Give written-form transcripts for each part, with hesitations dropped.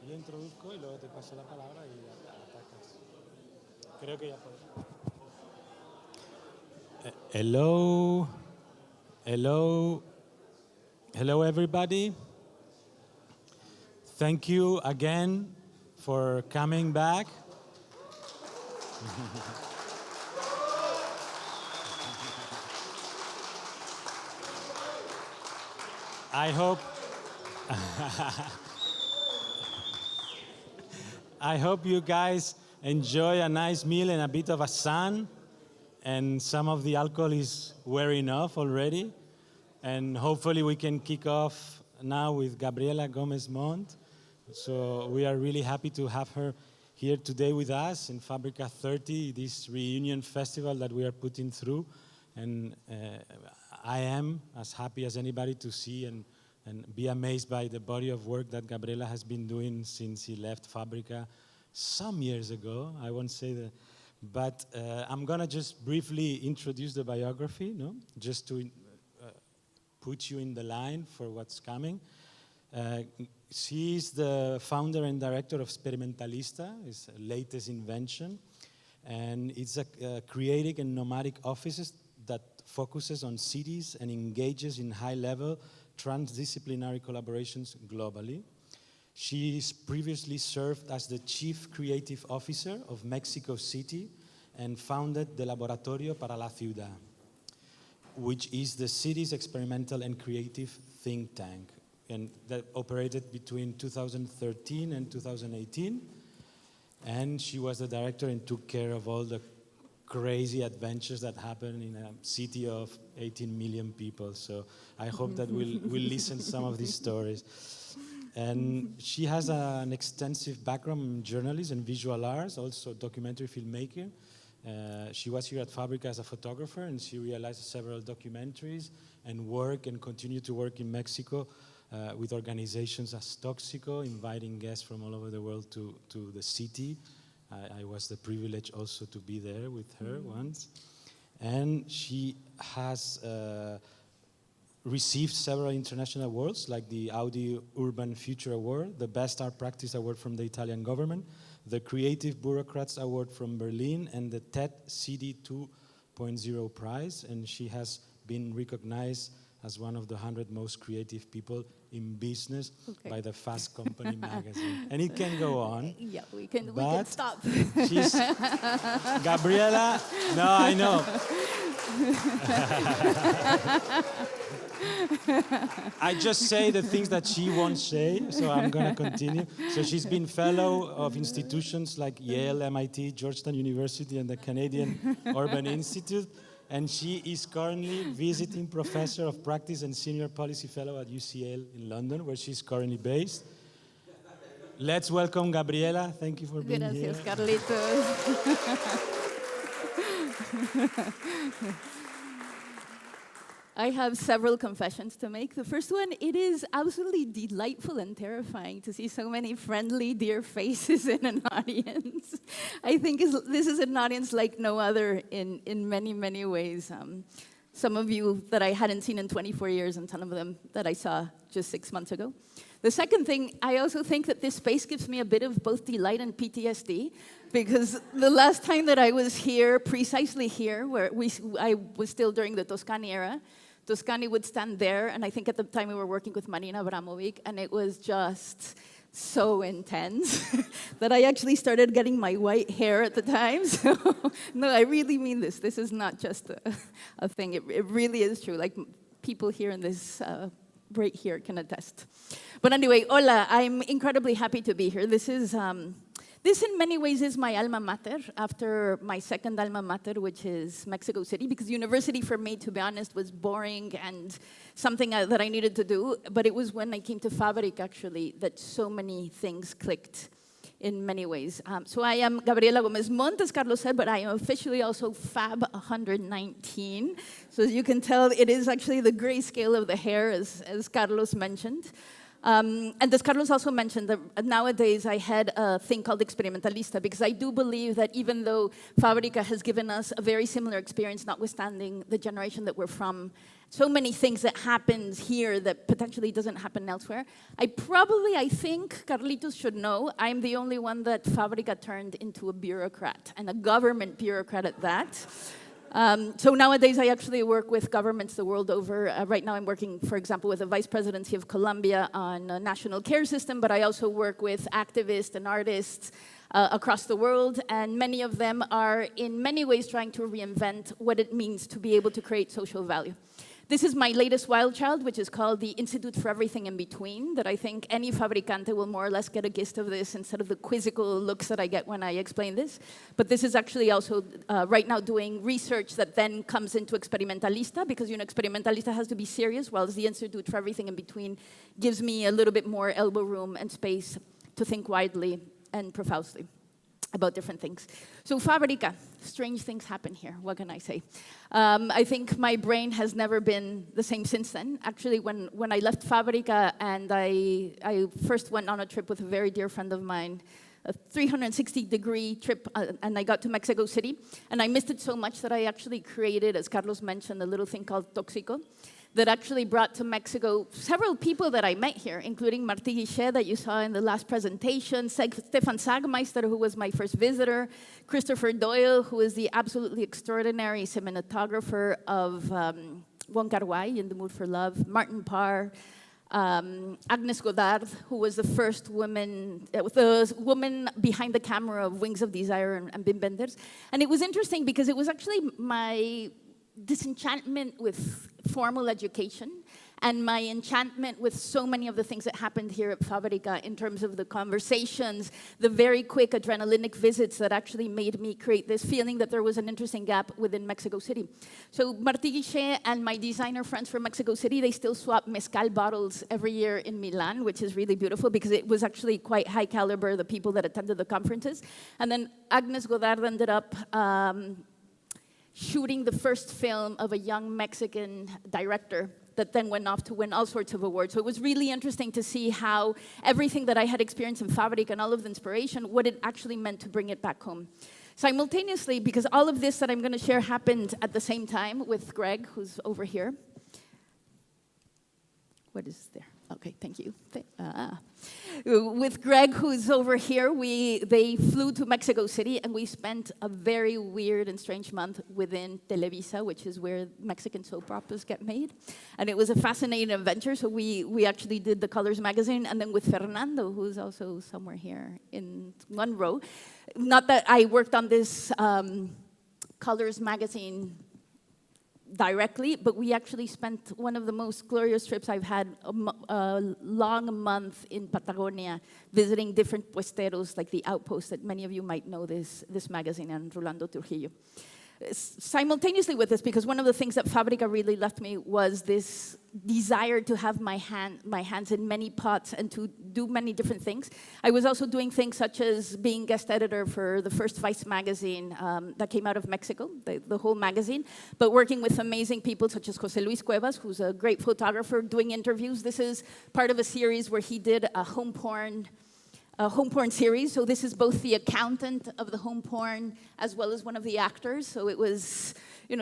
Yo introduzco y luego te paso la palabra y atacas. Creo que ya puedes. Hello, hello, hello everybody. Thank you again for coming back. I hope you guys enjoy a nice meal and a bit of a sun, and some of the alcohol is wearing off already. And hopefully we can kick off now with Gabriella Gómez-Mont. So we are really happy to have her here today with us in Fabrica 30, this reunion festival that we are putting through. And I am as happy as anybody to see and be amazed by the body of work that Gabriela has been doing since he left Fabrica some years ago. I won't say that, but I'm gonna just briefly introduce the biography, no? Just to put you in the line for what's coming. She is the founder and director of Experimentalista, his latest invention, and it's a creative and nomadic office that focuses on cities and engages in high-level transdisciplinary collaborations globally. She's previously served as the Chief Creative Officer of Mexico City and founded the Laboratorio para la Ciudad, which is the city's experimental and creative think tank, and that operated between 2013 and 2018. And she was the director and took care of all the crazy adventures that happen in a city of 18 million people. So I hope that we'll listen to some of these stories. And she has an extensive background in journalism and visual arts, also documentary filmmaker. She was here at Fabrica as a photographer, and she realized several documentaries and continued to work in Mexico with organizations as Toxico, inviting guests from all over the world to the city. I was the privilege also to be there with her once. And she has received several international awards, like the Audi Urban Future Award, the Best Art Practice Award from the Italian government, the Creative Bureaucrats Award from Berlin, and the TED CD 2.0 Prize. And she has been recognized as one of the 100 most creative people in business by the Fast Company magazine. And it can go on. Yeah, we can stop. She's Gabriela. No, I know. I just say the things that she won't say, so I'm going to continue. So she's been fellow of institutions like Yale, MIT, Georgetown University, and the Canadian Urban Institute. And she is currently visiting professor of practice and senior policy fellow at UCL in London, where she's currently based. Let's welcome Gabriela. Thank you for being here. Gracias, Carlitos. I have several confessions to make. The first one, it is absolutely delightful and terrifying to see so many friendly, dear faces in an audience. I think this is an audience like no other in many, many ways. Some of you that I hadn't seen in 24 years, and some of them that I saw just 6 months ago. The second thing, I also think that this space gives me a bit of both delight and PTSD, because the last time that I was here, precisely here, where I was still during the Toscani era, Toscani would stand there, and I think at the time we were working with Marina Abramovic, and it was just so intense that I actually started getting my white hair at the time. So, no, I really mean this. This is not just a thing. It really is true. Like, people here in this right here can attest. But anyway, hola, I'm incredibly happy to be here. This in many ways is my alma mater, after my second alma mater, which is Mexico City, because university for me, to be honest, was boring and something that I needed to do. But it was when I came to Fabric, actually, that so many things clicked in many ways. So I am Gabriella Gómez-Mont, as Carlos said, but I am officially also Fab 119. So as you can tell, it is actually the grayscale of the hair, as Carlos mentioned. And as Carlos also mentioned, that nowadays I had a thing called Experimentalista, because I do believe that even though Fabrica has given us a very similar experience, notwithstanding the generation that we're from, so many things that happens here that potentially doesn't happen elsewhere. I think Carlitos should know, I'm the only one that Fabrica turned into a bureaucrat, and a government bureaucrat at that. So nowadays, I actually work with governments the world over. Right now, I'm working, for example, with the Vice Presidency of Colombia on a national care system, but I also work with activists and artists across the world, and many of them are, in many ways, trying to reinvent what it means to be able to create social value. This is my latest wild child, which is called the Institute for Everything in Between, that I think any fabricante will more or less get a gist of this instead of the quizzical looks that I get when I explain this. But this is actually also right now doing research that then comes into Experimentalista, because Experimentalista has to be serious, whilst the Institute for Everything in Between gives me a little bit more elbow room and space to think widely and profusely about different things. So Fabrica, strange things happen here, what can I say? I think my brain has never been the same since then. Actually, when I left Fabrica and I first went on a trip with a very dear friend of mine, a 360-degree trip, and I got to Mexico City, and I missed it so much that I actually created, as Carlos mentioned, a little thing called Tóxico, that actually brought to Mexico several people that I met here, including Martí Guichet, that you saw in the last presentation, Stefan Sagmeister, who was my first visitor, Christopher Doyle, who is the absolutely extraordinary cinematographer of Wong Kar-wai in The Mood for Love, Martin Parr, Agnes Godard, who was the first woman, the woman behind the camera of Wings of Desire and Wim Wenders. And it was interesting because it was actually my disenchantment with formal education and my enchantment with so many of the things that happened here at Fabrica in terms of the conversations, the very quick adrenalinic visits that actually made me create this feeling that there was an interesting gap within Mexico City. So Martí Guichet and my designer friends from Mexico City, they still swap mezcal bottles every year in Milan, which is really beautiful because it was actually quite high caliber, the people that attended the conferences. And then Agnes Godard ended up shooting the first film of a young Mexican director that then went off to win all sorts of awards. So it was really interesting to see how everything that I had experienced in Fabrica and all of the inspiration, what it actually meant to bring it back home. Simultaneously, because all of this that I'm going to share happened at the same time with Greg, who's over here. What is there? Okay, thank you. With Greg, who's over here, they flew to Mexico City, and we spent a very weird and strange month within Televisa, which is where Mexican soap operas get made. And it was a fascinating adventure, so we actually did the Colors magazine, and then with Fernando, who's also somewhere here in one row. Not that I worked on this Colors magazine directly, but we actually spent one of the most glorious trips I've had, a long month in Patagonia, visiting different puesteros, like the Outpost, that many of you might know this magazine, and Rolando Trujillo. Simultaneously with this, because one of the things that Fabrica really left me was this desire to have my hands in many pots and to do many different things. I was also doing things such as being guest editor for the first Vice magazine that came out of Mexico, the whole magazine, but working with amazing people such as José Luis Cuevas, who's a great photographer, doing interviews. This is part of a series where he did a home porn series. So this is both the accountant of the home porn as well as one of the actors. So it was,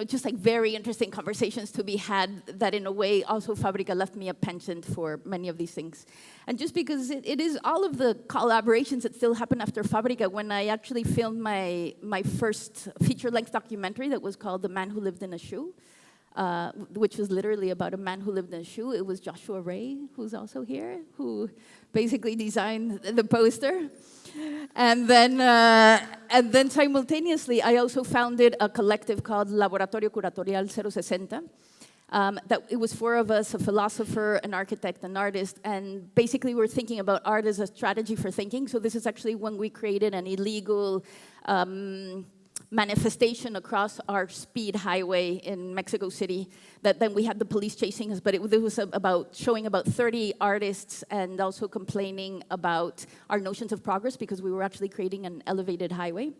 just like very interesting conversations to be had that in a way also Fabrica left me a penchant for many of these things. And just because it is all of the collaborations that still happen after Fabrica, when I actually filmed my first feature-length documentary that was called The Man Who Lived in a Shoe, which was literally about a man who lived in a shoe. It was Joshua Ray, who's also here, who basically designed the poster. And then simultaneously, I also founded a collective called Laboratorio Curatorial 060. That it was 4 of us, a philosopher, an architect, an artist, and basically we're thinking about art as a strategy for thinking. So this is actually when we created an illegal manifestation across our speed highway in Mexico City that then we had the police chasing us, but it was about showing about 30 artists and also complaining about our notions of progress because we were actually creating an elevated highway.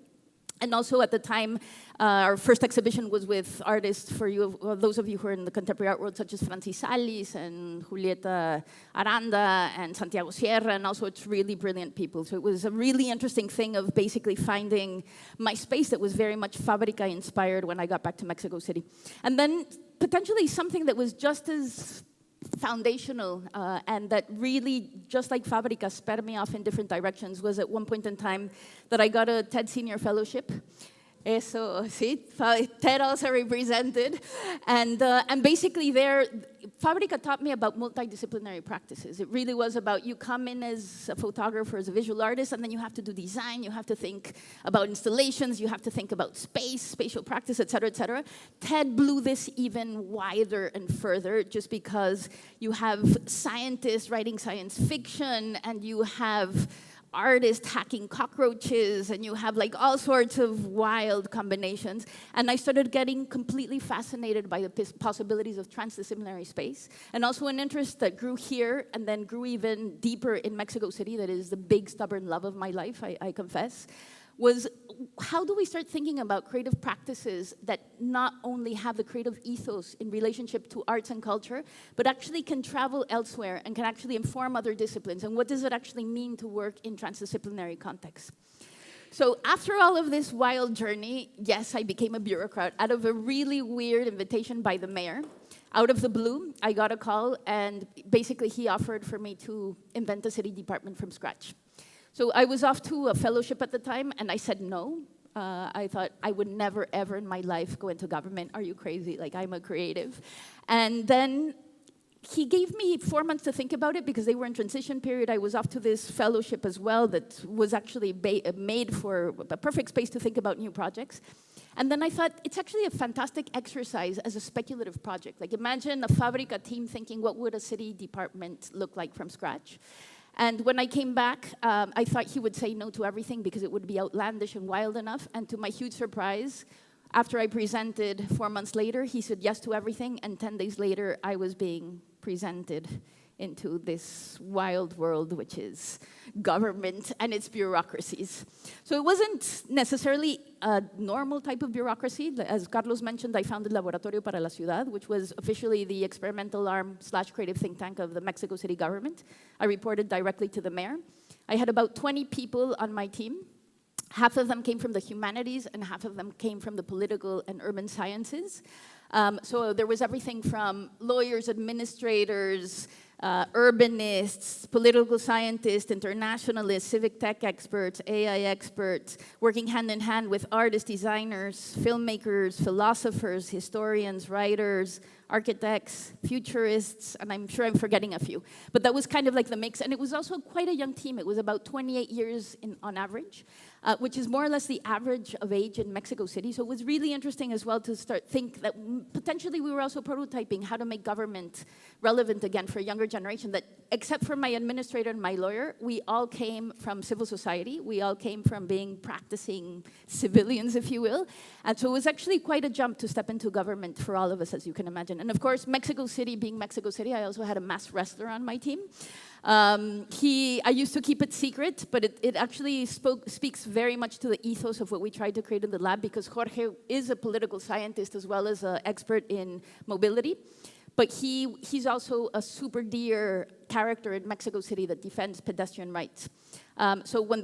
And also at the time, our first exhibition was with artists, for you, those of you who are in the contemporary art world, such as Francis Salis and Julieta Aranda and Santiago Sierra, and also it's really brilliant people. So it was a really interesting thing of basically finding my space that was very much Fabrica inspired when I got back to Mexico City. And then potentially something that was just as foundational and that really, just like Fabrica, sped me off in different directions was at one point in time that I got a TED Senior Fellowship. Eso, sí, TED also represented. And basically there, Fabrica taught me about multidisciplinary practices. It really was about you come in as a photographer, as a visual artist, and then you have to do design, you have to think about installations, you have to think about space, spatial practice, et cetera, et cetera. TED blew this even wider and further just because you have scientists writing science fiction, and you have artists hacking cockroaches, and you have like all sorts of wild combinations. And I started getting completely fascinated by the possibilities of transdisciplinary space, and also an interest that grew here and then grew even deeper in Mexico City, that is the big stubborn love of my life, I confess, was how do we start thinking about creative practices that not only have the creative ethos in relationship to arts and culture, but actually can travel elsewhere and can actually inform other disciplines, and what does it actually mean to work in transdisciplinary contexts? So after all of this wild journey, yes, I became a bureaucrat out of a really weird invitation by the mayor. Out of the blue, I got a call, and basically he offered for me to invent a city department from scratch. So I was off to a fellowship at the time, and I said no. I thought I would never, ever in my life go into government. Are you crazy? Like, I'm a creative. And then he gave me 4 months to think about it because they were in transition period. I was off to this fellowship as well that was actually made for a perfect space to think about new projects. And then I thought, it's actually a fantastic exercise as a speculative project. Like, imagine a Fabrica team thinking, what would a city department look like from scratch? And when I came back, I thought he would say no to everything because it would be outlandish and wild enough. And to my huge surprise, after I presented 4 months later, he said yes to everything. And 10 days later, I was being presented into this wild world, which is government and its bureaucracies. So it wasn't necessarily a normal type of bureaucracy. As Carlos mentioned, I founded Laboratorio para la Ciudad, which was officially the experimental arm / creative think tank of the Mexico City government. I reported directly to the mayor. I had about 20 people on my team. Half of them came from the humanities, and half of them came from the political and urban sciences. So there was everything from lawyers, administrators, urbanists, political scientists, internationalists, civic tech experts, AI experts, working hand in hand with artists, designers, filmmakers, philosophers, historians, writers, architects, futurists, and I'm sure I'm forgetting a few. But that was kind of like the mix, and it was also quite a young team. It was about 28 years on average, which is more or less the average of age in Mexico City. So it was really interesting as well to think that potentially we were also prototyping how to make government relevant again for a younger generation, that except for my administrator and my lawyer, we all came from civil society. We all came from being practicing civilians, if you will. And so it was actually quite a jump to step into government for all of us, as you can imagine. And of course, Mexico City being Mexico City, I also had a mass wrestler on my team. I used to keep it secret, but it actually speaks very much to the ethos of what we tried to create in the lab, because Jorge is a political scientist as well as an expert in mobility. But he's also a super dear character in Mexico City that defends pedestrian rights. So when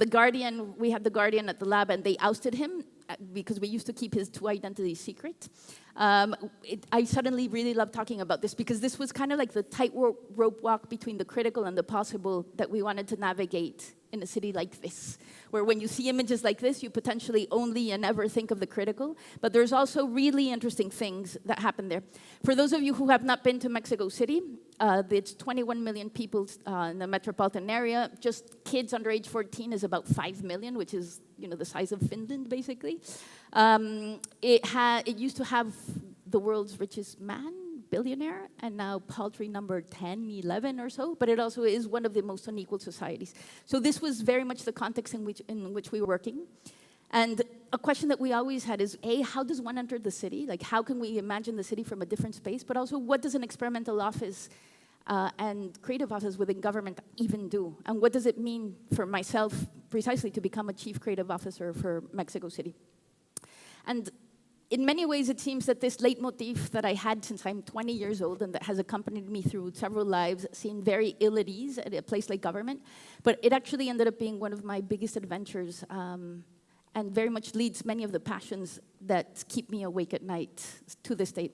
we had the Guardian at the lab and they ousted him, because we used to keep his two identities secret, I suddenly really loved talking about this, because this was kind of like the tightrope walk between the critical and the possible that we wanted to navigate in a city like this, where when you see images like this, you potentially only and ever think of the critical, but there's also really interesting things that happen there. For those of you who have not been to Mexico City, it's 21 million people in the metropolitan area. Just kids under age 14 is about 5 million, which is the size of Finland, basically. It used to have the world's richest man, billionaire, and now paltry number 10, 11 or so, but it also is one of the most unequal societies. So this was very much the context in which we were working. And a question that we always had is, A, how does one enter the city? Like, how can we imagine the city from a different space? But also, what does an experimental office and creative office within government even do? And what does it mean for myself, precisely, to become a chief creative officer for Mexico City? And in many ways, it seems that this leitmotif that I had since I'm 20 years old and that has accompanied me through several lives seemed very ill at ease at a place like government, but it actually ended up being one of my biggest adventures and very much leads many of the passions that keep me awake at night to this date.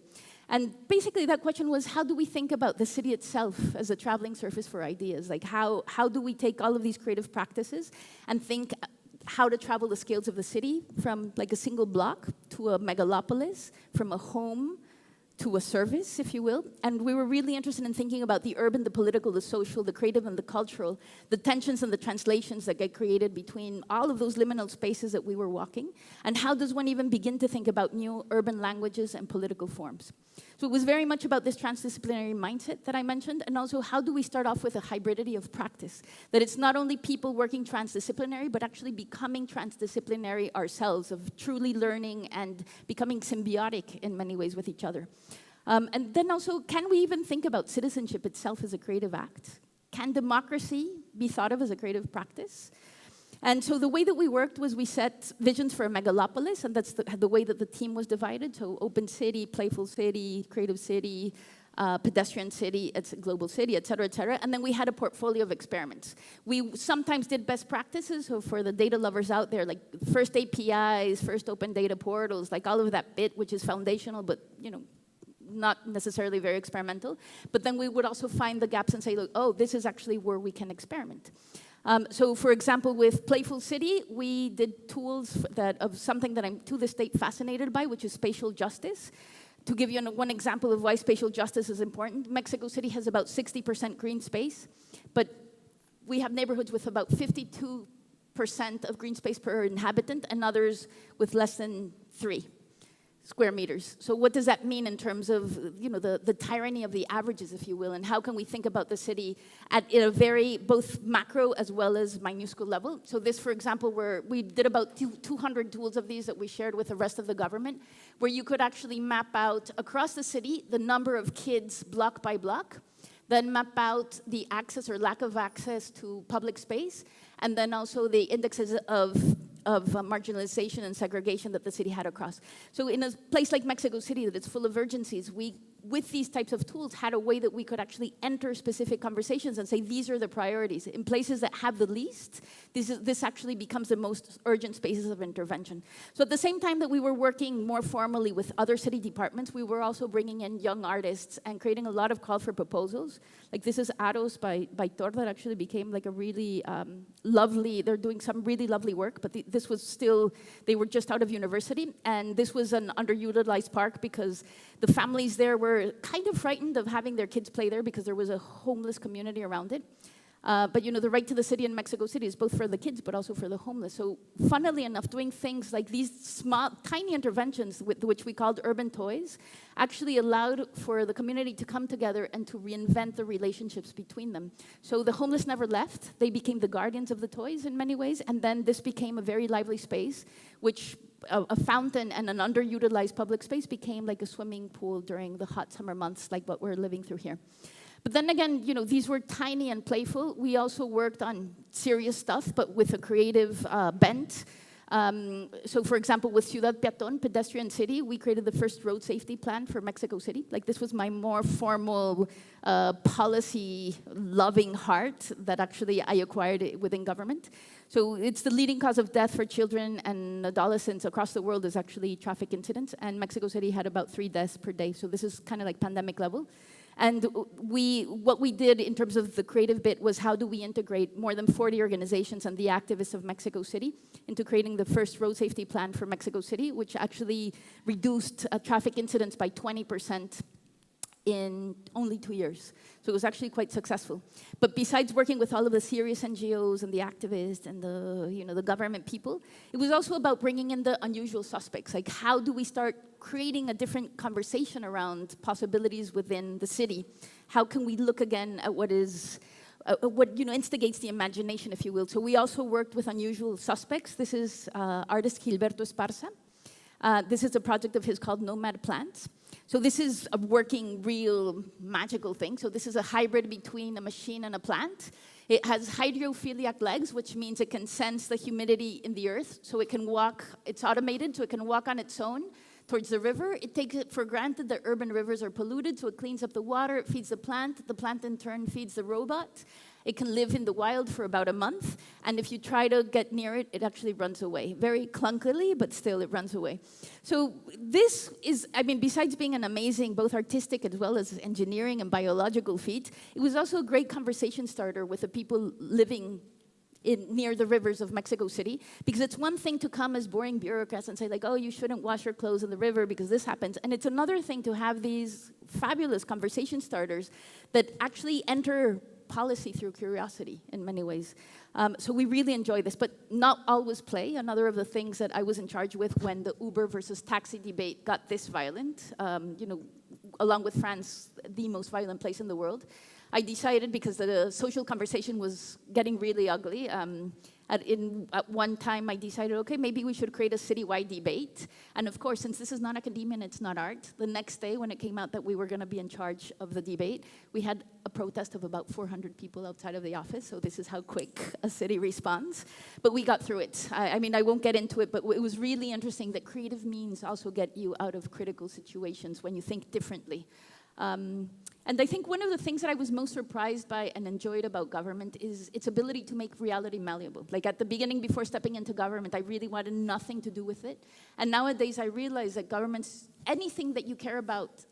And basically that question was, how do we think about the city itself as a traveling surface for ideas? Like how do we take all of these creative practices and think how to travel the scales of the city from like a single block to a megalopolis, from a home to a service, if you will. And we were really interested in thinking about the urban, the political, the social, the creative, and the cultural, the tensions and the translations that get created between all of those liminal spaces that we were walking. And how does one even begin to think about new urban languages and political forms? So it was very much about this transdisciplinary mindset that I mentioned, and also how do we start off with a hybridity of practice? That it's not only people working transdisciplinary, but actually becoming transdisciplinary ourselves, of truly learning and becoming symbiotic in many ways with each other. And then also, can we even think about citizenship itself as a creative act? Can democracy be thought of as a creative practice? And so the way that we worked was we set visions for a megalopolis, and that's the way that the team was divided. So open city, playful city, creative city, pedestrian city, it's a global city, et cetera, and then we had a portfolio of experiments. We sometimes did best practices, so for the data lovers out there, like first APIs, first open data portals, like all of that bit, which is foundational, but not necessarily very experimental. But then we would also find the gaps and say, look, oh, this is actually where we can experiment. So for example, with Playful City, we did tools of something that I'm to this date fascinated by, which is spatial justice. To give you one example of why spatial justice is important, Mexico City has about 60% green space, but we have neighborhoods with about 52% of green space per inhabitant and others with less than 3 square meters. So what does that mean in terms of the tyranny of the averages, if you will, and how can we think about the city at a very both macro as well as minuscule level? So this, for example, we did about 200 tools of these that we shared with the rest of the government, where you could actually map out across the city the number of kids block by block, then map out the access or lack of access to public space, and then also the indexes of marginalization and segregation that the city had across. So in a place like Mexico City that is full of urgencies, we, with these types of tools, had a way that we could actually enter specific conversations and say, these are the priorities. In places that have the least, this actually becomes the most urgent spaces of intervention. So at the same time that we were working more formally with other city departments, we were also bringing in young artists and creating a lot of call for proposals. Like this is Aros by Tor that actually became like a really lovely, they're doing some really lovely work, but this was still, they were just out of university, and this was an underutilized park because the families there were kind of frightened of having their kids play there because there was a homeless community around it. But the right to the city in Mexico City is both for the kids but also for the homeless. So funnily enough, doing things like these small, tiny interventions, which we called urban toys, actually allowed for the community to come together and to reinvent the relationships between them. So the homeless never left. They became the guardians of the toys in many ways, and then this became a very lively space, which a fountain and an underutilized public space became like a swimming pool during the hot summer months, like what we're living through here. But then again, these were tiny and playful. We also worked on serious stuff, but with a creative bent. So for example, with Ciudad Peatón, pedestrian city, we created the first road safety plan for Mexico City. Like this was my more formal policy-loving heart that actually I acquired within government. So it's the leading cause of death for children and adolescents across the world is actually traffic incidents, and Mexico City had about 3 deaths per day. So this is kind of like pandemic level. And what we did in terms of the creative bit was how do we integrate more than 40 organizations and the activists of Mexico City into creating the first road safety plan for Mexico City, which actually reduced traffic incidents by 20% in only 2 years. So it was actually quite successful. But besides working with all of the serious NGOs and the activists and the government people, it was also about bringing in the unusual suspects. Like how do we start creating a different conversation around possibilities within the city? How can we look again at what instigates the imagination, if you will? So we also worked with unusual suspects. This is artist Gilberto Esparza. This is a project of his called Nomad Plants. So this is a working, real, magical thing. So this is a hybrid between a machine and a plant. It has hydrophiliac legs, which means it can sense the humidity in the earth, so it can walk, it's automated, so it can walk on its own towards the river. It takes it for granted that urban rivers are polluted, so it cleans up the water, it feeds the plant in turn feeds the robot. It can live in the wild for about a month, and if you try to get near it, it actually runs away. Very clunkily, but still it runs away. So this is, I mean, besides being an amazing, both artistic as well as engineering and biological feat, it was also a great conversation starter with the people living near the rivers of Mexico City, because it's one thing to come as boring bureaucrats and say like, oh, you shouldn't wash your clothes in the river because this happens, and it's another thing to have these fabulous conversation starters that actually enter policy through curiosity in many ways. So we really enjoy this, but not always play. Another of the things that I was in charge with when the Uber versus taxi debate got this violent, along with France, the most violent place in the world, I decided, because the social conversation was getting really ugly, at one time I decided, okay, maybe we should create a citywide debate. And of course, since this is not academia and it's not art, the next day when it came out that we were going to be in charge of the debate, we had a protest of about 400 people outside of the office, so this is how quick a city responds. But we got through it. I mean, I won't get into it, but it was really interesting that creative means also get you out of critical situations when you think differently. And I think one of the things that I was most surprised by and enjoyed about government is its ability to make reality malleable. Like at the beginning, before stepping into government, I really wanted nothing to do with it. And nowadays, I realize that governments, anything that you care about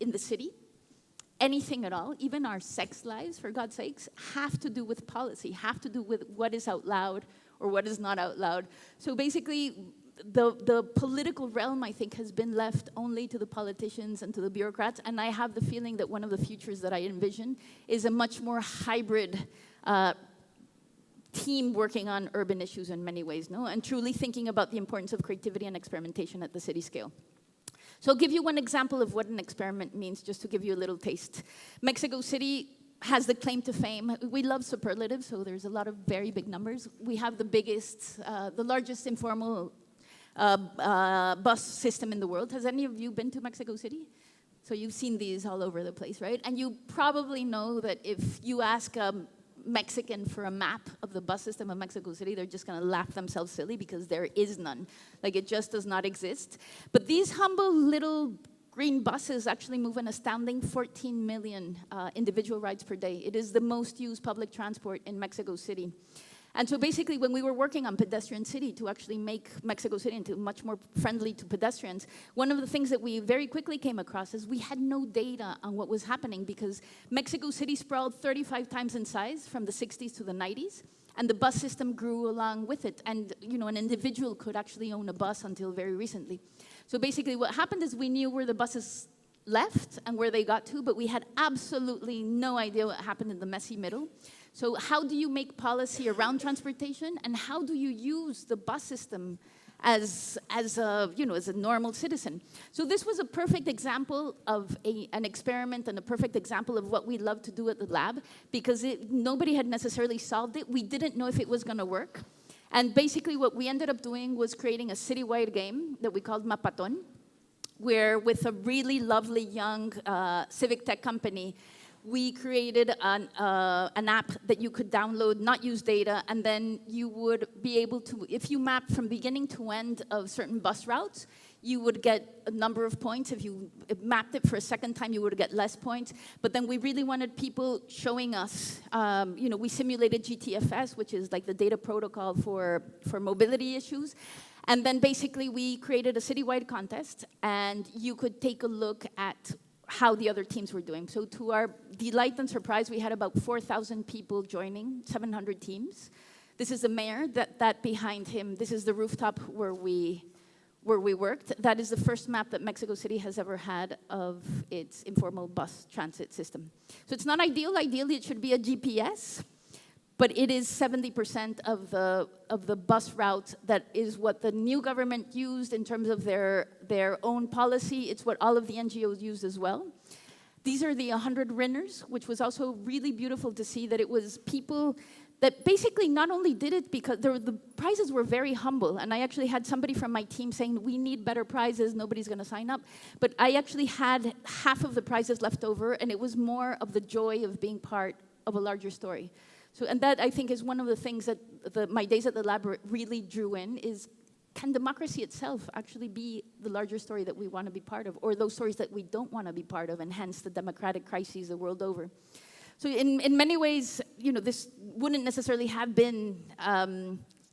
in the city, anything at all, even our sex lives, for God's sakes, have to do with policy, have to do with what is out loud or what is not out loud. So basically, the political realm, I think, has been left only to the politicians and to the bureaucrats, and I have the feeling that one of the futures that I envision is a much more hybrid team working on urban issues in many ways, no? And truly thinking about the importance of creativity and experimentation at the city scale. So I'll give you one example of what an experiment means, just to give you a little taste. Mexico City has the claim to fame. We love superlatives, so there's a lot of very big numbers. We have the biggest, the largest informal bus system in the world. Has any of you been to Mexico City? So you've seen these all over the place, right? And you probably know that if you ask a Mexican for a map of the bus system of Mexico City, they're just going to laugh themselves silly because there is none. Like, it just does not exist. But these humble little green buses actually move an astounding 14 million individual rides per day. It is the most used public transport in Mexico City. And so basically, when we were working on Pedestrian City to actually make Mexico City into much more friendly to pedestrians, one of the things that we very quickly came across is we had no data on what was happening, because Mexico City sprawled 35 times in size from the 60s to the 90s, and the bus system grew along with it. And an individual could actually own a bus until very recently. So basically, what happened is we knew where the buses left and where they got to, but we had absolutely no idea what happened in the messy middle. So how do you make policy around transportation, and how do you use the bus system as a normal citizen? So this was a perfect example of an experiment, and a perfect example of what we love to do at the lab, because nobody had necessarily solved it. We didn't know if it was going to work. And basically what we ended up doing was creating a citywide game that we called Mapaton, where with a really lovely young civic tech company, we created an app that you could download, not use data, and then you would be able to, if you map from beginning to end of certain bus routes, you would get a number of points. If you mapped it for a second time, you would get less points. But then we really wanted people showing us, we simulated GTFS, which is like the data protocol for mobility issues. And then basically we created a citywide contest, and you could take a look at how the other teams were doing. So to our delight and surprise, we had about 4,000 people joining, 700 teams. This is the mayor, that behind him, this is the rooftop where we worked. That is the first map that Mexico City has ever had of its informal bus transit system. So it's not ideal. Ideally, it should be a GPS, but it is 70% of the bus route that is what the new government used in terms of their own policy. It's what all of the NGOs used as well. These are the 100 winners, which was also really beautiful to see that it was people that basically not only did it because the prizes were very humble, and I actually had somebody from my team saying, we need better prizes, nobody's going to sign up. But I actually had half of the prizes left over, and it was more of the joy of being part of a larger story. So, and that, I think, is one of the things that my days at the lab really drew in, is can democracy itself actually be the larger story that we want to be part of, or those stories that we don't want to be part of, and hence the democratic crises the world over. So in many ways, this wouldn't necessarily have been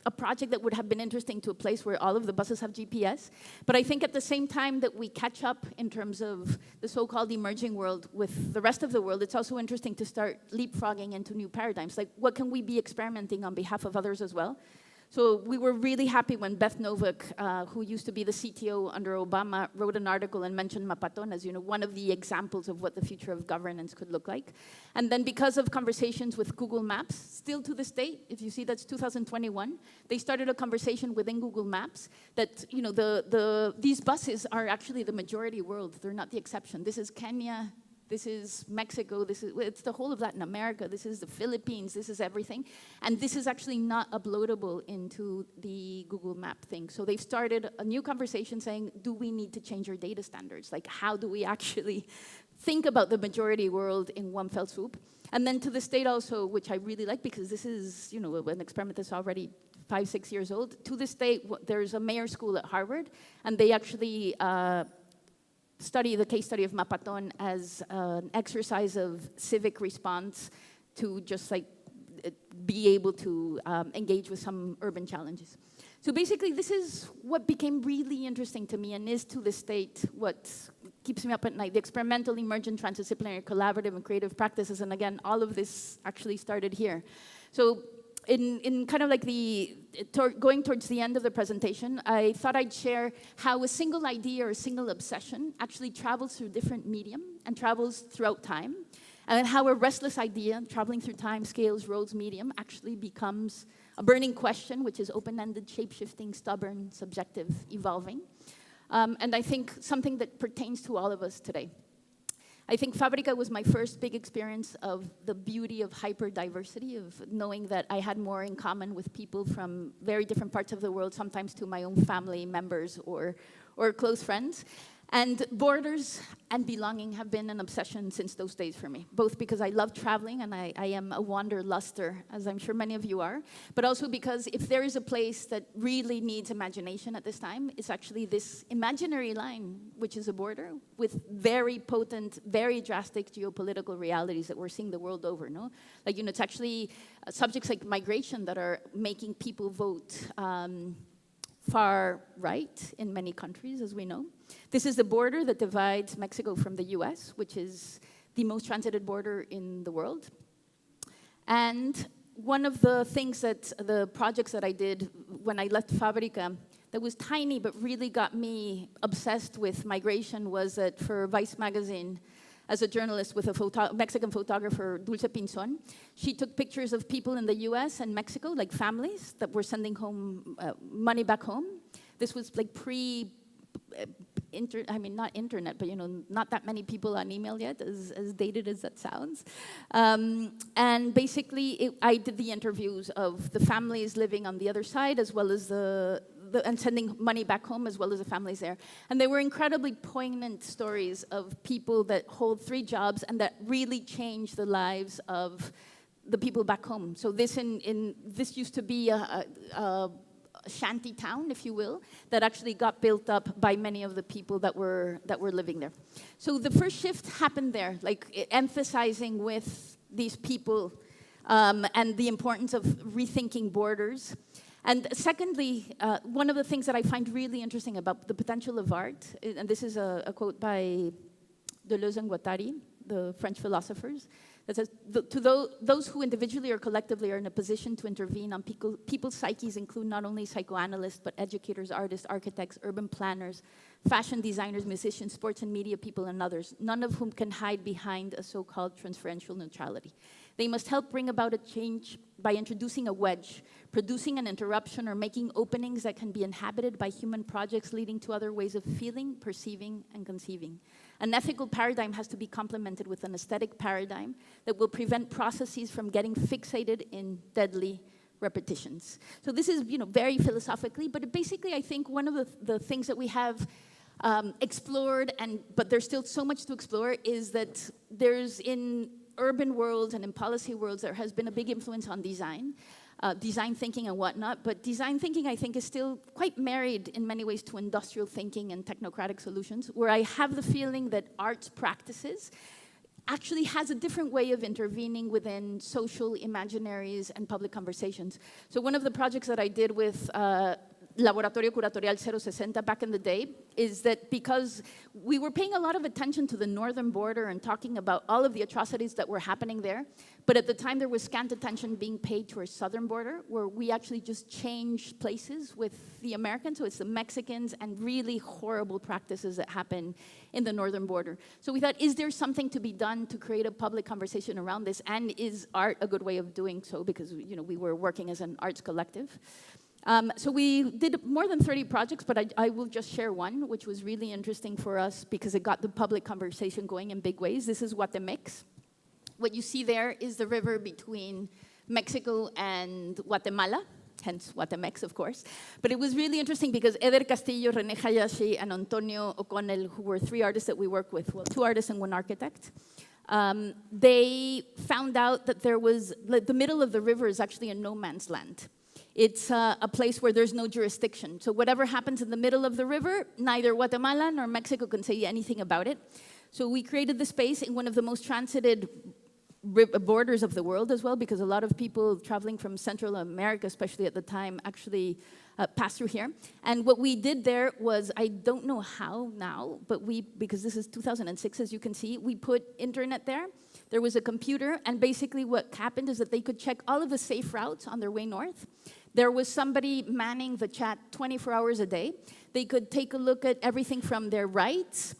a project that would have been interesting to a place where all of the buses have GPS. But I think at the same time that we catch up in terms of the so-called emerging world with the rest of the world, it's also interesting to start leapfrogging into new paradigms. Like, what can we be experimenting on behalf of others as well? So we were really happy when Beth Novak, who used to be the CTO under Obama, wrote an article and mentioned Mapaton as one of the examples of what the future of governance could look like. And then because of conversations with Google Maps, still to this day, if you see that's 2021, they started a conversation within Google Maps that these buses are actually the majority world. They're not the exception. This is Kenya. This is Mexico, it's the whole of Latin America, this is the Philippines, this is everything. And this is actually not uploadable into the Google Map thing. So they've started a new conversation saying, do we need to change our data standards? Like, how do we actually think about the majority world in one fell swoop? And then to the state also, which I really like, because this is an experiment that's already 5-6 years old. To this day, there's a mayor school at Harvard, and they actually study the case study of Mapaton as an exercise of civic response to just be able to engage with some urban challenges. So basically, this is what became really interesting to me and is to this date what keeps me up at night. The experimental, emergent, transdisciplinary, collaborative, and creative practices. And again, all of this actually started here. So in kind of like going towards the end of the presentation, I thought I'd share how a single idea or a single obsession actually travels through different medium and travels throughout time, and how a restless idea traveling through time, scales, roads, medium actually becomes a burning question, which is open-ended, shape-shifting, stubborn, subjective, evolving. And I think something that pertains to all of us today. I think Fabrica was my first big experience of the beauty of hyper-diversity, of knowing that I had more in common with people from very different parts of the world, sometimes to my own family members or close friends. And borders and belonging have been an obsession since those days for me, both because I love traveling and I am a wanderluster, as I'm sure many of you are, but also because if there is a place that really needs imagination at this time, it's actually this imaginary line, which is a border, with very potent, very drastic geopolitical realities that we're seeing the world over, no? Like, it's actually subjects like migration that are making people vote far right in many countries, as we know. This is the border that divides Mexico from the US, which is the most transited border in the world. And one of the things that the projects that I did when I left Fabrica that was tiny but really got me obsessed with migration was that for Vice magazine, as a journalist with a Mexican photographer, Dulce Pinzon, she took pictures of people in the US and Mexico, like families that were sending home money back home. This was like not internet, but not that many people on email yet, as dated as that sounds. And basically, I did the interviews of the families living on the other side, as well as and sending money back home, as well as the families there. And they were incredibly poignant stories of people that hold 3 jobs and that really change the lives of the people back home. So this used to be a shanty town, if you will, that actually got built up by many of the people that were living there. So the first shift happened there, like emphasizing with these people and the importance of rethinking borders. And secondly, one of the things that I find really interesting about the potential of art, and this is a quote by Deleuze and Guattari, the French philosophers, that says, to those who individually or collectively are in a position to intervene on people's psyches include not only psychoanalysts, but educators, artists, architects, urban planners, fashion designers, musicians, sports and media people, and others, none of whom can hide behind a so-called transferential neutrality. They must help bring about a change by introducing a wedge, producing an interruption, or making openings that can be inhabited by human projects leading to other ways of feeling, perceiving, and conceiving. An ethical paradigm has to be complemented with an aesthetic paradigm that will prevent processes from getting fixated in deadly repetitions. So this is, very philosophically, but basically I think one of the things that we have explored, but there's still so much to explore, is that there's in urban worlds and in policy worlds, there has been a big influence on design. Design thinking and whatnot, but design thinking, I think, is still quite married in many ways to industrial thinking and technocratic solutions, where I have the feeling that arts practices actually has a different way of intervening within social imaginaries and public conversations. So one of the projects that I did with Laboratorio Curatorial 060 back in the day is that because we were paying a lot of attention to the northern border and talking about all of the atrocities that were happening there, but at the time there was scant attention being paid to our southern border, where we actually just changed places with the Americans, so it's the Mexicans and really horrible practices that happen in the northern border. So we thought, is there something to be done to create a public conversation around this, and is art a good way of doing so, because we were working as an arts collective. So we did more than 30 projects, but I will just share one, which was really interesting for us because it got the public conversation going in big ways. This is Guatemex. What you see there is the river between Mexico and Guatemala, hence Guatemex, of course. But it was really interesting because Eder Castillo, René Hayashi, and Antonio O'Connell, who were 3 artists that we worked with, well, 2 artists and 1 architect, they found out that there was, the middle of the river is actually a no man's land. It's a place where there's no jurisdiction. So whatever happens in the middle of the river, neither Guatemala nor Mexico can say anything about it. So we created the space in one of the most transited borders of the world as well, because a lot of people traveling from Central America, especially at the time, actually passed through here. And what we did there was, I don't know how now, but because this is 2006, as you can see, we put internet there. There was a computer, and basically what happened is that they could check all of the safe routes on their way north. There was somebody manning the chat 24 hours a day. They could take a look at everything from their rights,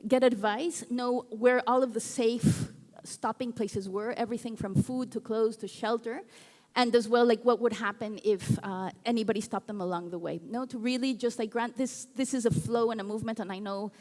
get advice, know where all of the safe stopping places were, everything from food to clothes to shelter, and as well, like what would happen if anybody stopped them along the way. No, to really just like grant this is a flow and a movement, and I know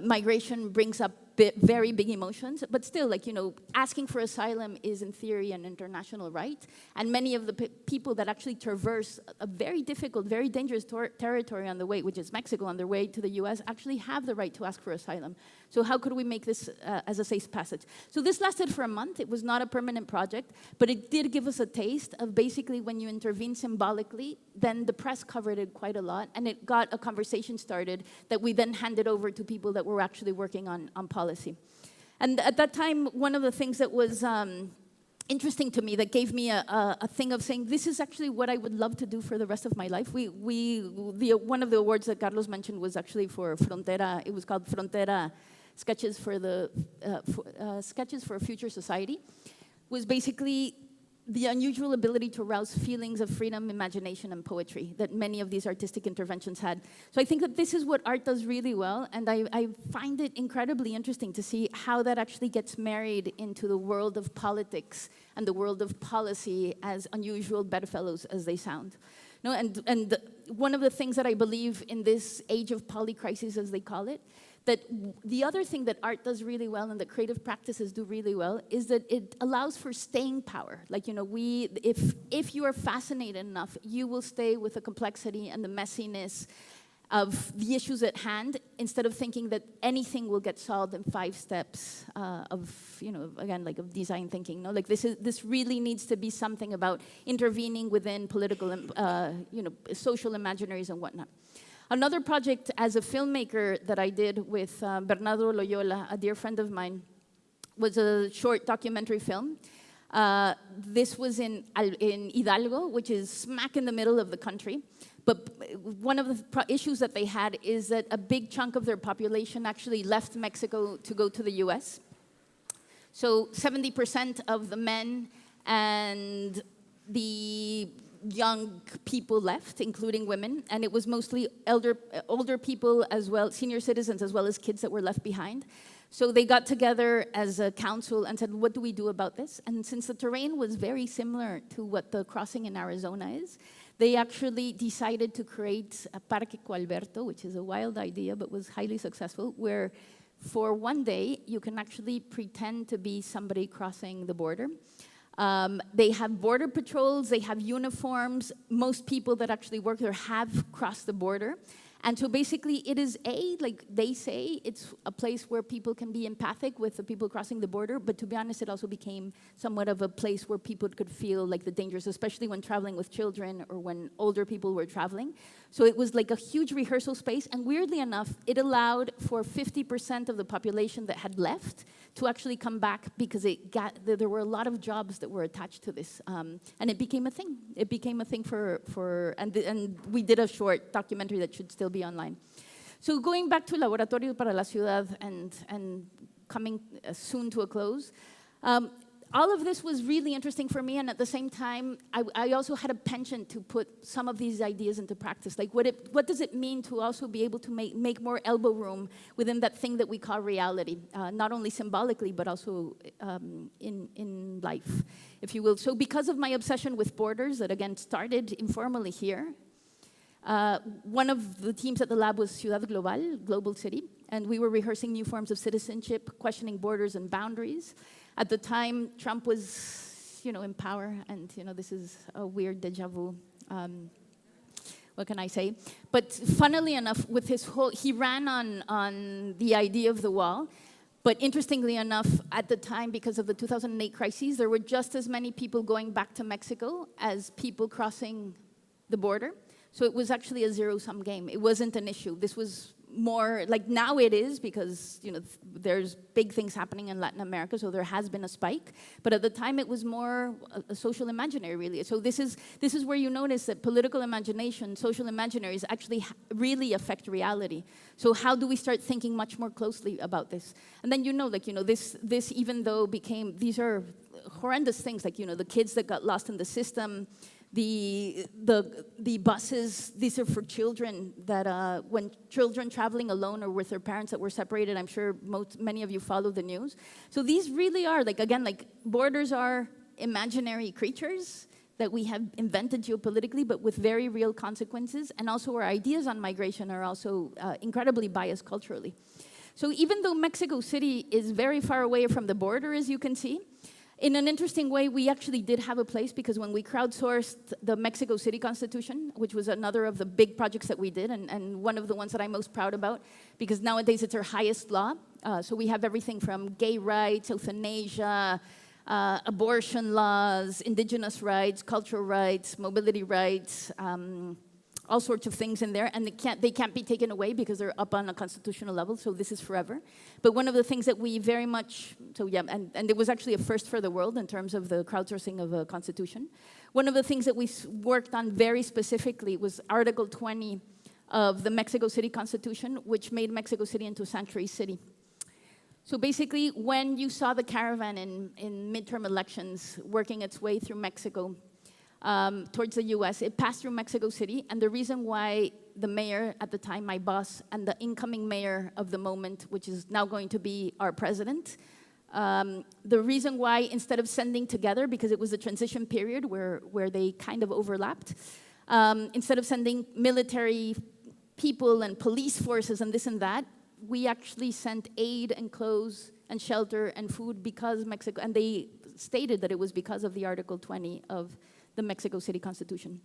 migration brings up very big emotions, but still, like, asking for asylum is in theory an international right, and many of the people that actually traverse a very difficult, very dangerous territory on the way, which is Mexico, on their way to the US, actually have the right to ask for asylum. So how could we make this as a safe passage? So this lasted for a month. It was not a permanent project, but it did give us a taste of basically when you intervene symbolically, then the press covered it quite a lot, and it got a conversation started that we then handed over to people that were actually working on policy. And at that time, one of the things that was interesting to me, that gave me a thing of saying, this is actually what I would love to do for the rest of my life. One of the awards that Carlos mentioned was actually for Frontera. It was called Frontera Sketches for a Future Society. Was basically the unusual ability to arouse feelings of freedom, imagination, and poetry that many of these artistic interventions had. So I think that this is what art does really well, and I find it incredibly interesting to see how that actually gets married into the world of politics and the world of policy, as unusual bedfellows as they sound. No, and one of the things that I believe in this age of polycrisis, as they call it, that the other thing that art does really well and that creative practices do really well is that it allows for staying power. Like, if you are fascinated enough, you will stay with the complexity and the messiness of the issues at hand, instead of thinking that anything will get solved in 5 steps of design thinking. No, like this really needs to be something about intervening within political, social imaginaries and whatnot. Another project as a filmmaker that I did with Bernardo Loyola, a dear friend of mine, was a short documentary film. This was in Hidalgo, which is smack in the middle of the country. But one of the issues that they had is that a big chunk of their population actually left Mexico to go to the US. So 70% of the men and the young people left, including women, and it was mostly older people as well, senior citizens as well as kids that were left behind. So they got together as a council and said, what do we do about this? And since the terrain was very similar to what the crossing in Arizona is, they actually decided to create a Parque Coalberto, which is a wild idea but was highly successful, where for one day you can actually pretend to be somebody crossing the border. They have border patrols, they have uniforms. Most people that actually work there have crossed the border. And so basically it is like they say, it's a place where people can be empathic with the people crossing the border, but to be honest, it also became somewhat of a place where people could feel like the dangers, especially when traveling with children or when older people were traveling. So it was like a huge rehearsal space, and weirdly enough, it allowed for 50% of the population that had left to actually come back because there were a lot of jobs that were attached to this, and it became a thing. It became a thing and we did a short documentary that should still be online. So going back to Laboratorio para la Ciudad and coming soon to a close, all of this was really interesting for me, and at the same time, I also had a penchant to put some of these ideas into practice. Like, what does it mean to also be able to make more elbow room within that thing that we call reality, not only symbolically, but also in life, if you will. So because of my obsession with borders, that again started informally here, one of the teams at the lab was Ciudad Global City, and we were rehearsing new forms of citizenship, questioning borders and boundaries. At the time, Trump was, in power, and this is a weird deja vu. What can I say? But funnily enough, with he ran on the idea of the wall. But interestingly enough, at the time, because of the 2008 crises, there were just as many people going back to Mexico as people crossing the border. So it was actually a zero-sum game. It wasn't an issue. This was more, like now it is, because there's big things happening in Latin America, so there has been a spike. But at the time, it was more a social imaginary, really. So this is where you notice that political imagination, social imaginaries actually really affect reality. So how do we start thinking much more closely about this? And then this even though these are horrendous things, like the kids that got lost in the system. The buses, these are for children that when children traveling alone or with their parents that were separated, I'm sure many of you follow the news. So these really are, borders are imaginary creatures that we have invented geopolitically, but with very real consequences. And also our ideas on migration are also incredibly biased culturally. So even though Mexico City is very far away from the border, as you can see, in an interesting way, we actually did have a place, because when we crowdsourced the Mexico City Constitution, which was another of the big projects that we did, and one of the ones that I'm most proud about, because nowadays it's our highest law. So we have everything from gay rights, euthanasia, abortion laws, indigenous rights, cultural rights, mobility rights, all sorts of things in there, and they can't be taken away because they're up on a constitutional level, so this is forever. But one of the things that we very much, and it was actually a first for the world in terms of the crowdsourcing of a constitution. One of the things that we worked on very specifically was Article 20 of the Mexico City Constitution, which made Mexico City into a sanctuary city. So basically, when you saw the caravan in midterm elections working its way through Mexico, towards the US, it passed through Mexico City, and the reason why the mayor at the time, my boss, and the incoming mayor of the moment, which is now going to be our president, the reason why, instead of sending together, because it was a transition period where they kind of overlapped, instead of sending military people and police forces and this and that, we actually sent aid and clothes and shelter and food because Mexico, and they stated that it was because of the Article 20 of the Mexico City Constitution.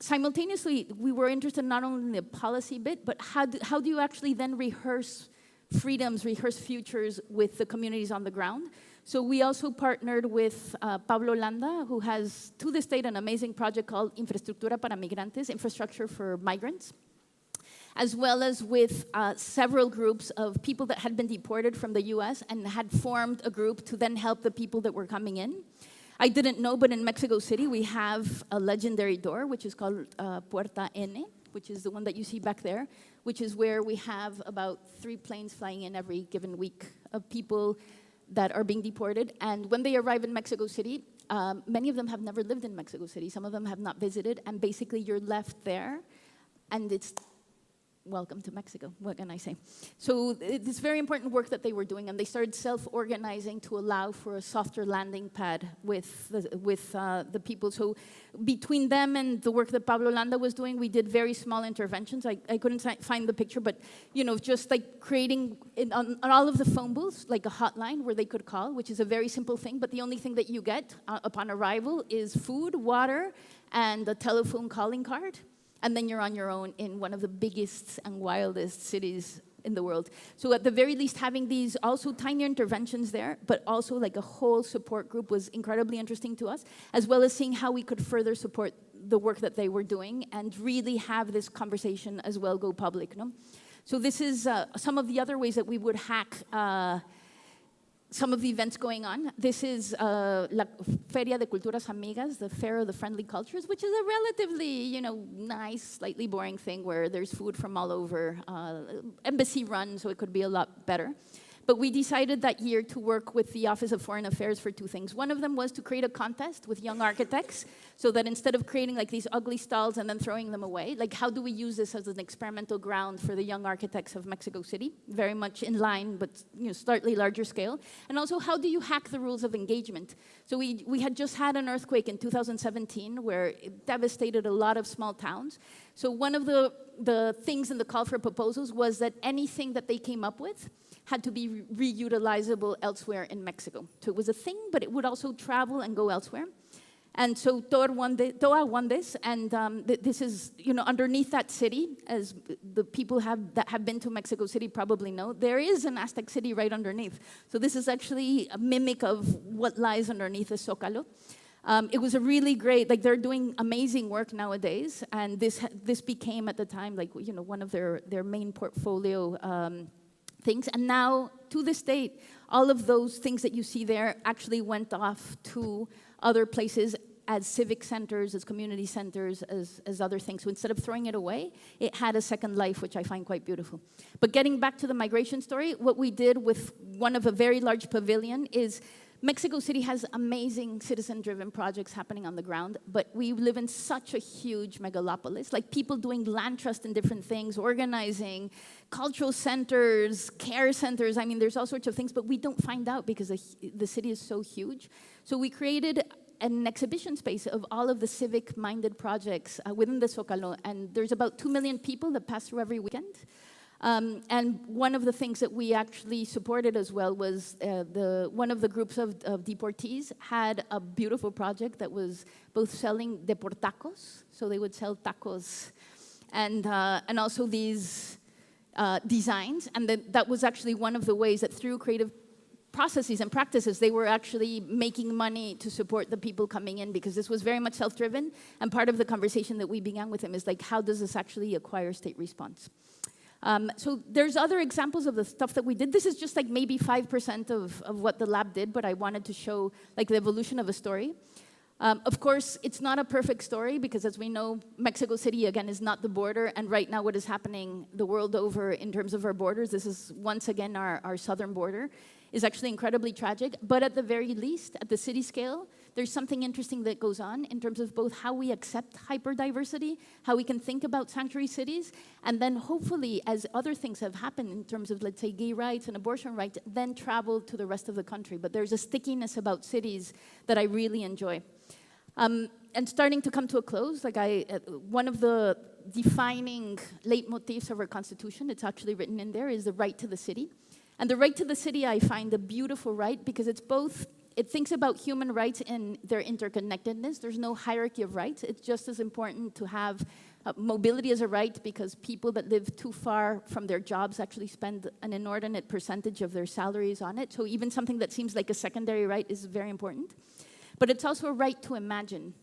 Simultaneously, we were interested not only in the policy bit, but how do you actually then rehearse freedoms, rehearse futures with the communities on the ground? So we also partnered with Pablo Landa, who has, to this date, an amazing project called Infraestructura para Migrantes, infrastructure for migrants, as well as with several groups of people that had been deported from the US and had formed a group to then help the people that were coming in. I didn't know, but in Mexico City, we have a legendary door, which is called Puerta N, which is the one that you see back there, which is where we have about 3 planes flying in every given week of people that are being deported. And when they arrive in Mexico City, many of them have never lived in Mexico City. Some of them have not visited, and basically you're left there, and it's welcome to Mexico, what can I say? So it's very important work that they were doing, and they started self-organizing to allow for a softer landing pad with the people. So between them and the work that Pablo Landa was doing, we did very small interventions. I couldn't find the picture, but just like creating on all of the phone booths, like a hotline where they could call, which is a very simple thing, but the only thing that you get upon arrival is food, water, and a telephone calling card. and then you're on your own in one of the biggest and wildest cities in the world. So at the very least, having these also tiny interventions there, but also like a whole support group was incredibly interesting to us, as well as seeing how we could further support the work that they were doing and really have this conversation as well go public. No? So this is some of the other ways that we would hack some of the events going on. This is La Feria de Culturas Amigas, the Fair of the Friendly Cultures, which is a relatively, nice, slightly boring thing where there's food from all over, embassy run, so it could be a lot better. But we decided that year to work with the Office of Foreign Affairs for two things. One of them was to create a contest with young architects so that instead of creating like these ugly stalls and then throwing them away, like how do we use this as an experimental ground for the young architects of Mexico City? Very much in line, but slightly larger scale. And also, how do you hack the rules of engagement? So we had just had an earthquake in 2017 where it devastated a lot of small towns. So one of the things in the call for proposals was that anything that they came up with had to be reutilizable elsewhere in Mexico. So it was a thing, but it would also travel and go elsewhere. And so TOA won this, and this is, underneath that city, as the people that have been to Mexico City probably know, there is an Aztec city right underneath. So this is actually a mimic of what lies underneath the Zócalo. It was a really great, they're doing amazing work nowadays, and this became at the time, one of their main portfolio things. And now, to this date, all of those things that you see there actually went off to other places as civic centers, as community centers, as other things. So instead of throwing it away, it had a second life, which I find quite beautiful. But getting back to the migration story, what we did with one of a very large pavilion is Mexico City has amazing citizen-driven projects happening on the ground, but we live in such a huge megalopolis, like people doing land trust and different things, organizing cultural centers, care centers. I mean, there's all sorts of things, but we don't find out because the city is so huge. So we created an exhibition space of all of the civic-minded projects within the Zócalo, and there's about 2 million people that pass through every weekend. And one of the things that we actually supported as well was one of the groups of deportees had a beautiful project that was both selling deportacos, so they would sell tacos, and also these designs. And that was actually one of the ways that through creative processes and practices, they were actually making money to support the people coming in, because this was very much self-driven. And part of the conversation that we began with them is like, how does this actually acquire state response? So there's other examples of the stuff that we did. This is just like maybe 5% of what the lab did, but I wanted to show like the evolution of a story. Of course, it's not a perfect story because, as we know, Mexico City, again, is not the border. And right now what is happening the world over in terms of our borders, this is once again our southern border, is actually incredibly tragic. But at the very least, at the city scale, there's something interesting that goes on in terms of both how we accept hyperdiversity, how we can think about sanctuary cities, and then hopefully, as other things have happened in terms of, let's say, gay rights and abortion rights, then travel to the rest of the country. But there's a stickiness about cities that I really enjoy. And starting to come to a close, one of the defining leitmotifs of our Constitution, it's actually written in there, is the right to the city. And the right to the city I find a beautiful right because it thinks about human rights and their interconnectedness. There's no hierarchy of rights. It's just as important to have mobility as a right because people that live too far from their jobs actually spend an inordinate percentage of their salaries on it. So even something that seems like a secondary right is very important. But it's also a right to imagine.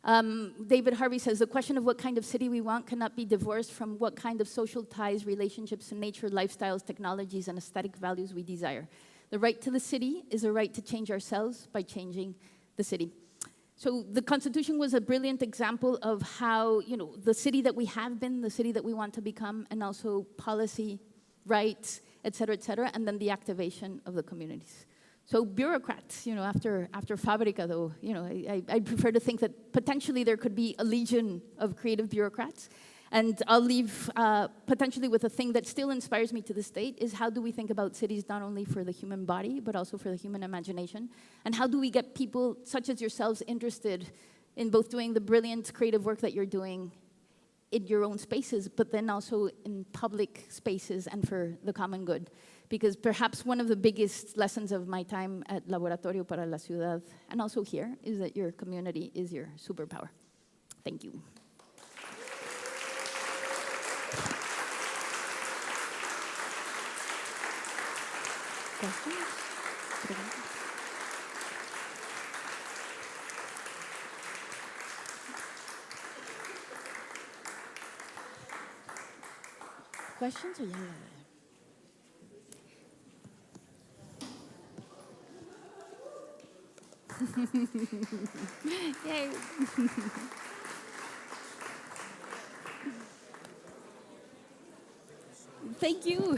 David Harvey says, the question of what kind of city we want cannot be divorced from what kind of social ties, relationships to nature, lifestyles, technologies, and aesthetic values we desire. The right to the city is a right to change ourselves by changing the city. So the Constitution was a brilliant example of how, the city that we have been, the city that we want to become, and also policy, rights, et cetera, and then the activation of the communities. So bureaucrats, after Fabrica, though, I prefer to think that potentially there could be a legion of creative bureaucrats. And I'll leave potentially with a thing that still inspires me to this date is how do we think about cities not only for the human body, but also for the human imagination? And how do we get people such as yourselves interested in both doing the brilliant creative work that you're doing in your own spaces, but then also in public spaces and for the common good? Because perhaps one of the biggest lessons of my time at Laboratorio para la Ciudad, and also here, is that your community is your superpower. Thank you. Questions? Questions or Yay. Thank you.